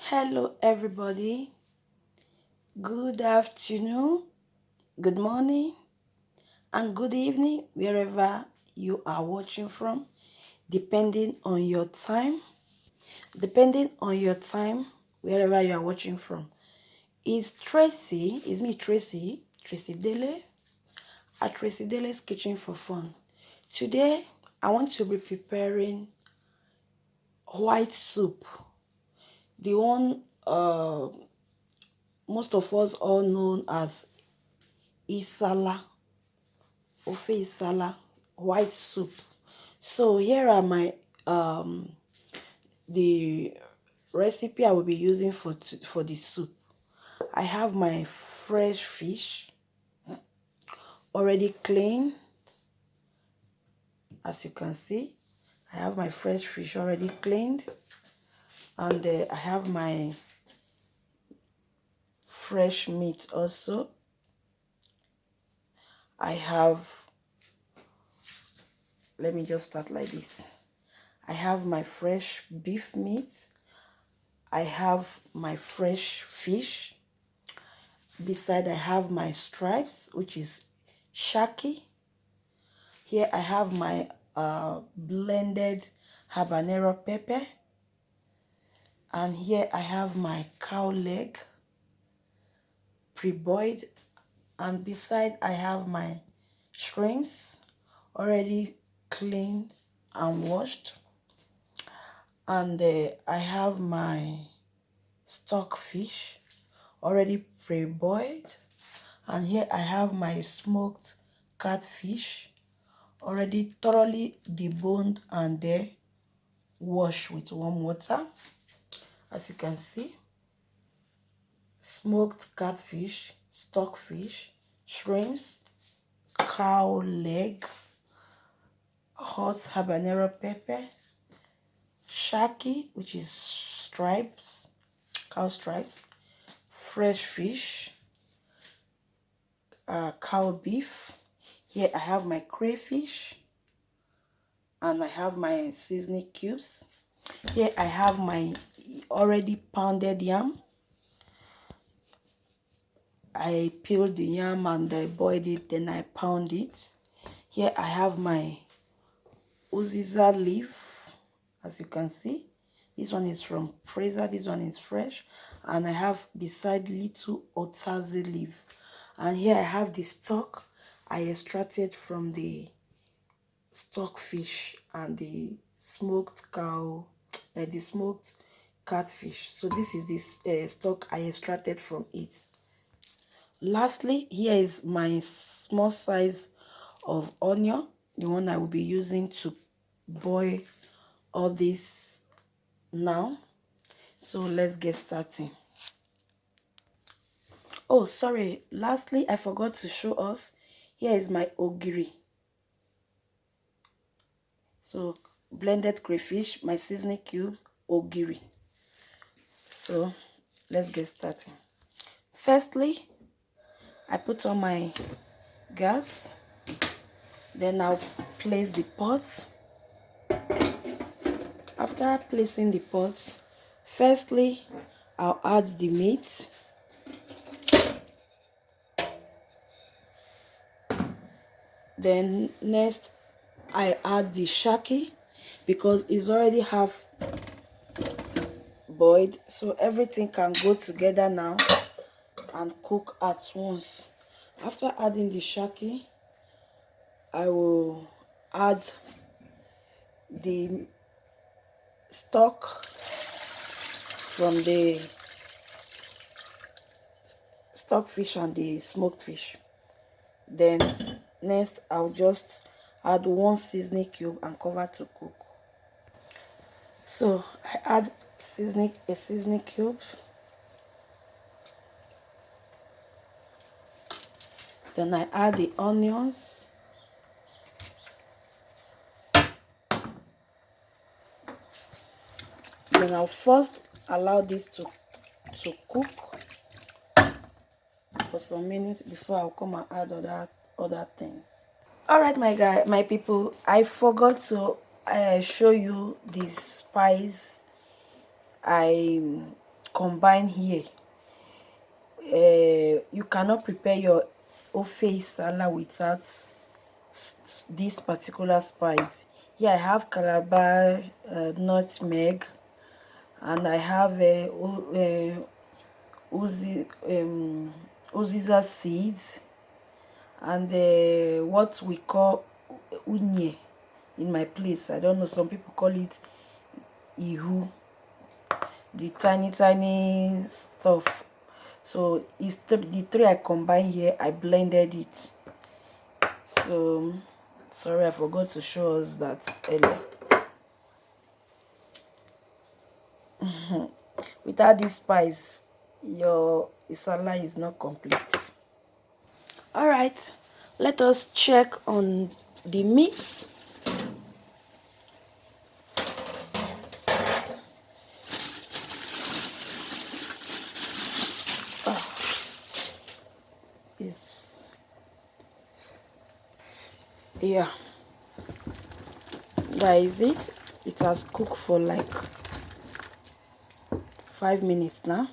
Hello, everybody. Good afternoon, good morning, and good evening, wherever you are watching from, depending on your time. Depending on your time, wherever you are watching from. It's me, Tracy Dele, at Tracy Dele's Kitchen for Fun. Today, I want to be preparing white soup, the one most of us all known as Nsala, Ofe Nsala, white soup. So here are my the recipe I will be using for the soup. I have my fresh fish already clean, as you can see. I have my fresh fish already cleaned, and I have my fresh meat also. I have, let me just start like this. I have my fresh beef meat. I have my fresh fish. Beside, I have my stripes, which is shaki. Here I have my blended habanero pepper. And here I have my cow leg, pre-boiled. And beside, I have my shrimps, already cleaned and washed. And I have my stock fish, already pre-boiled. And here I have my smoked catfish, already thoroughly deboned and washed with warm water. As you can see, smoked catfish, stockfish, shrimps, cow leg, hot habanero pepper, shaki, which is stripes, cow stripes, fresh fish, cow beef. Here I have my crayfish, and I have my seasoning cubes. Here I have my already pounded yam. I peeled the yam and I boiled it, then I pound it. Here I have my uziza leaf, as you can see. This one is from freezer, this one is fresh. And I have beside little otazi leaf. And here I have the stock I extracted from the stockfish and the smoked the smoked catfish. So this is this stock I extracted from it. Lastly, here is my small size of onion, the one I will be using to boil all this now. So let's get started. Oh, sorry. Lastly, I forgot to show us. Here is my ogiri. So blended crayfish, my seasoning cubes, ogiri. So let's get started. Firstly, I put on my gas. Then I'll place the pot. After placing the pot, firstly, I'll add the meat. Then next, I add the shaki because it's already half boiled, so everything can go together now and cook at once. After adding the shaki, I will add the stock from the stockfish and the smoked fish. Then next, I'll just add one seasoning cube and cover to cook. So I add a seasoning cube. Then I add the onions. Then I'll first allow this to cook for some minutes before I'll come and add other things. All right, my people, I forgot to show you the spice I combine here. You cannot prepare your ofe Nsala without this particular spice. Here I have calabar, nutmeg, and I have uziza seeds, and what we call unye in my place. I don't know, some people call it ihu, the tiny stuff. So it's the three I combine here. I blended it. So sorry, I forgot to show us that earlier. Without this spice, your Nsala is not complete. All right, let us check on the meat. Yeah, that is it. It has cooked for like 5 minutes now.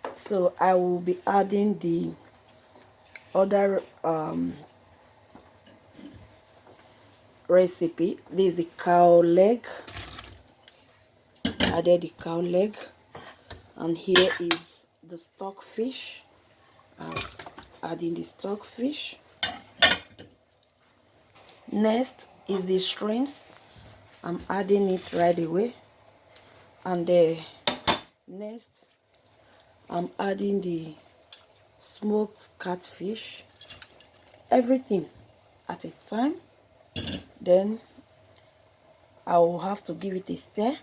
So I will be adding the other recipe. This is the cow leg. Added the cow leg, and here is the stockfish. Adding the stockfish. Next is the shrimps. I'm adding it right away. And next I'm adding the smoked catfish. Everything at a time. Then I will have to give it a stir.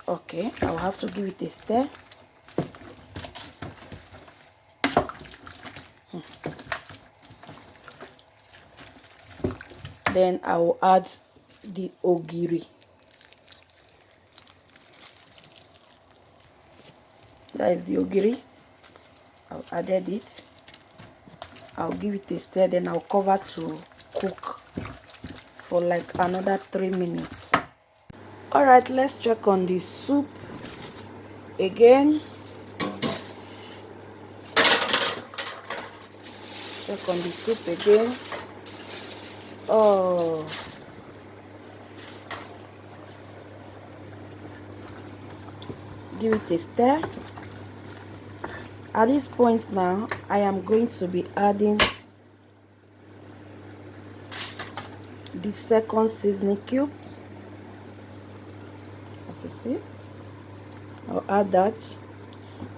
Okay, I will have to give it a stir. Then I will add the ogiri. That is the ogiri. I've added it. I'll give it a stir, then I'll cover to cook for like another 3 minutes. All right, let's check on the soup again. Check on the soup again. Oh, give it a stir. At this point now, I am going to be adding the second seasoning cube. As you see, I'll add that.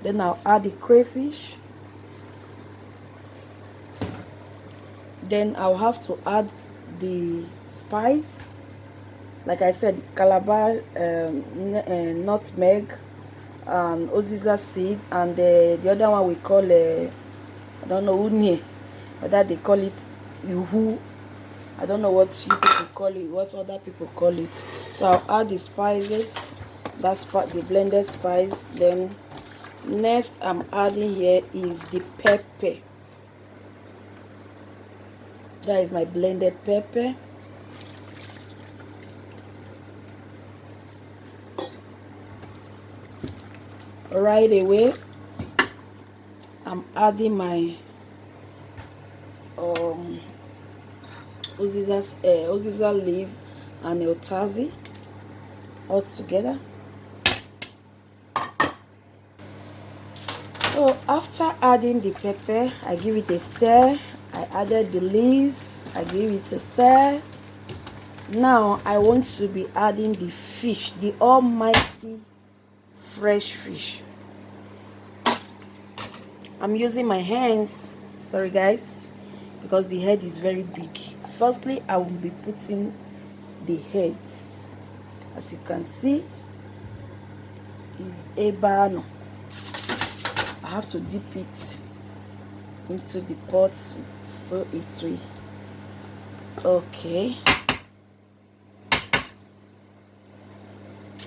Then I'll add the crayfish. Then I'll have to add the spice. Like I said, calabar, nutmeg, uziza seed, and the other one we call I don't know, unye, whether they call it ihu. I don't know what you people call it, what other people call it. So I'll add the spices. That's the blended spice. Then next I'm adding here is the pepper. That is my blended pepper. Right away, I'm adding my uziza leaf and utazi all together. So after adding the pepper, I give it a stir. I added the leaves. I give it a stir. Now I want to be adding the fish, the almighty fresh fish. I'm using my hands, sorry guys, because the head is very big. Firstly, I will be putting the heads. As you can see, is a bano. I have to dip it into the pot so it's will. Okay.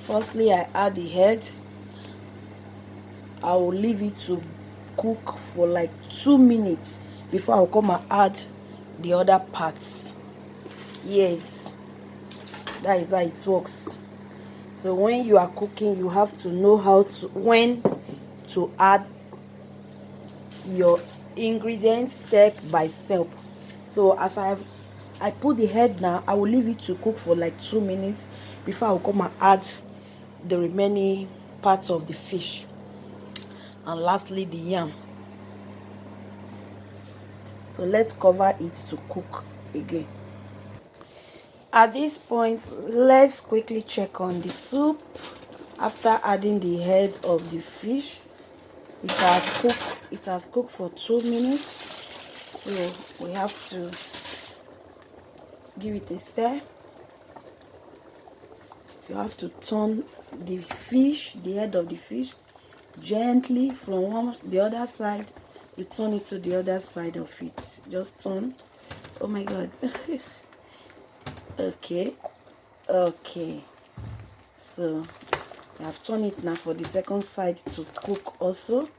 Firstly, I add the head. I will leave it to cook for like 2 minutes before I'll come and add the other parts. Yes, that is how it works. So when you are cooking, you have to know when to add your ingredients step by step. So as I put the head now, I will leave it to cook for like 2 minutes before I will come and add the remaining parts of the fish, and lastly the yam. So let's cover it to cook again. At this point, let's quickly check on the soup. After adding the head of the fish, it has cooked for 2 minutes. So we have to give it a stir. You have to turn the head of the fish gently from the other side. You turn it to the other side of it. Just turn. Oh my god. Okay. So I have turned it now for the second side to cook also.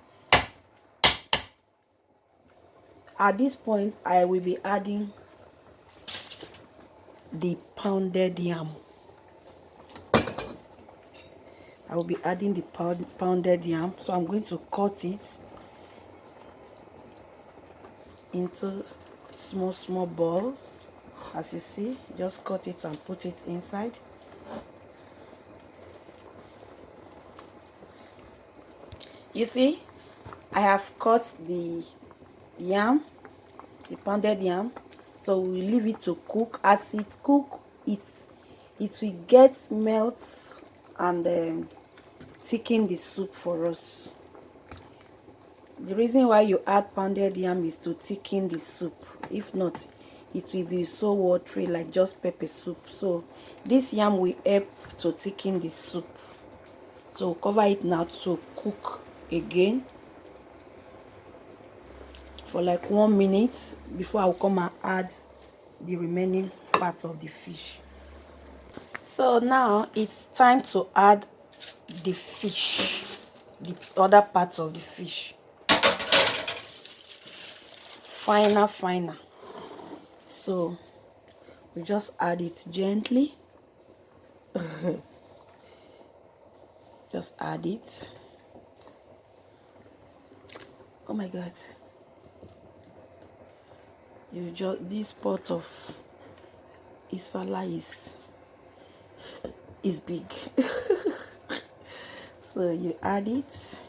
At this point, I will be adding the pounded yam. I will be adding the pounded yam. So I'm going to cut it into small balls. As you see, just cut it and put it inside. You see, I have cut the yam, the pounded yam. So we leave it to cook. As it cooks, it will get melt and thicken the soup for us. The reason why you add pounded yam is to thicken the soup. If not, it will be so watery like just pepper soup. So this yam will help to thicken the soup. So cover it now to cook again for like 1 minute before I'll come and add the remaining parts of the fish. So now it's time to add the fish, the other parts of the fish. Finer. So we just add it gently. Just add it. Oh my god. This pot of Nsala is big. So you add it,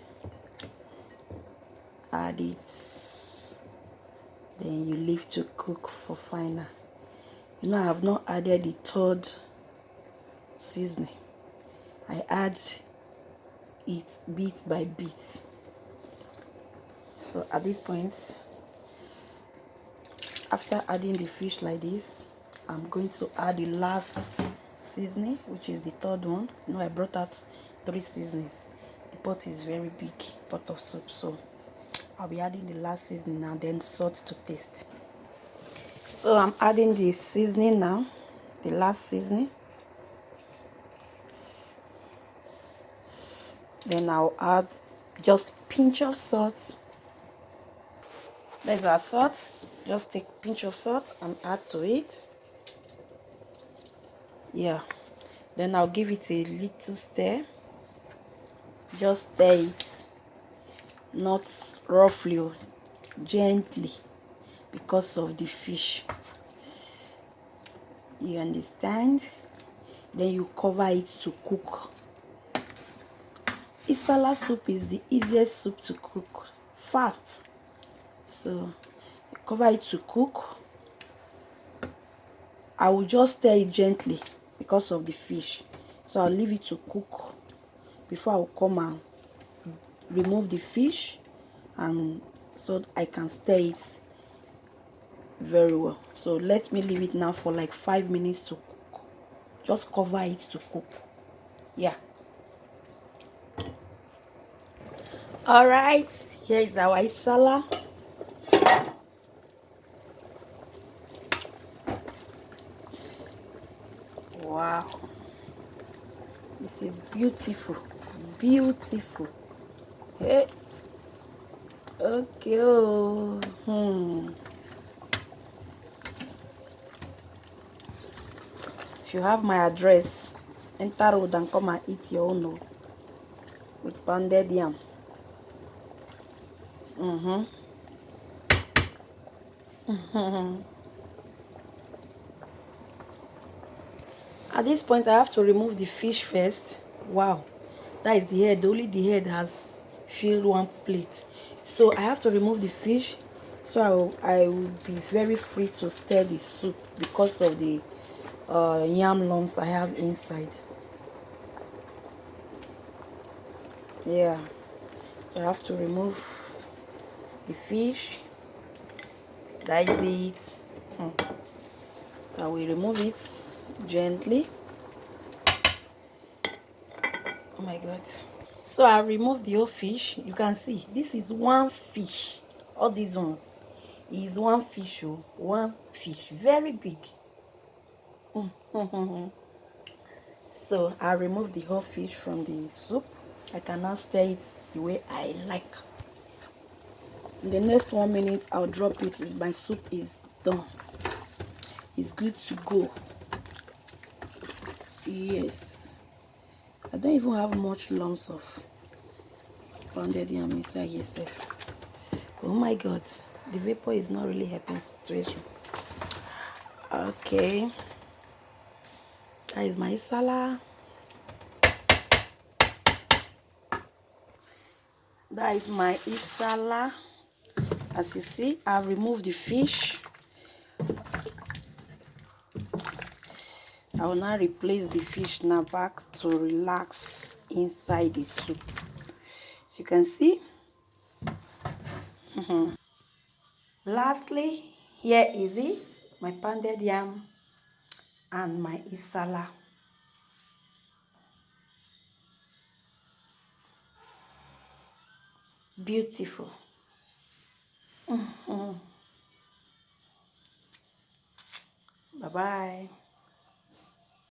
then you leave to cook for final. You know, I have not added the third seasoning. I add it bit by bit. So at this point, after adding the fish like this, I'm going to add the last seasoning, which is the third one. You know, I brought out 3 seasonings. The pot is very big, pot of soup, so I'll be adding the last seasoning now, then salt to taste. So I'm adding the seasoning now, the last seasoning. Then I'll add just pinch of salt. There's our salt. Just take a pinch of salt and add to it. Yeah. Then I'll give it a little stir. Just stir it, not roughly, gently, because of the fish. You understand? Then you cover it to cook. Nsala soup is the easiest soup to cook, fast. So you cover it to cook. I will just stir it gently because of the fish. So I'll leave it to cook before I will come and remove the fish, and so I can stir it very well. So let me leave it now for like 5 minutes to cook. Just cover it to cook. Yeah. All right, here is our Nsala. Wow, this is beautiful. Hey. Okay. If you have my address, Enter road and come and eat your own with pounded yam. At this point, I have to remove the fish first. Wow, that is the head. Only the head has filled one plate. So I have to remove the fish. So I will be very free to stir the soup because of the yam lumps I have inside. Yeah, so I have to remove the fish. That is it. So I will remove it gently. Oh my god. So I removed the whole fish. You can see this is one fish. All these ones is one fish. Oh, one fish, very big. So I removed the whole fish from the soup. I can now stir it the way I like. In the next 1 minute, I'll drop it. My soup is done. It's good to go. Yes. I don't even have much lumps of pounded yam inside here, safe. Oh my god, the vapor is not really helping the situation. Okay, that is my Nsala. That is my Nsala. As you see, I've removed the fish. I will now replace the fish now back to relax inside the soup. So you can see. Lastly, here is it, my pounded yam and my Nsala. Beautiful. Bye bye.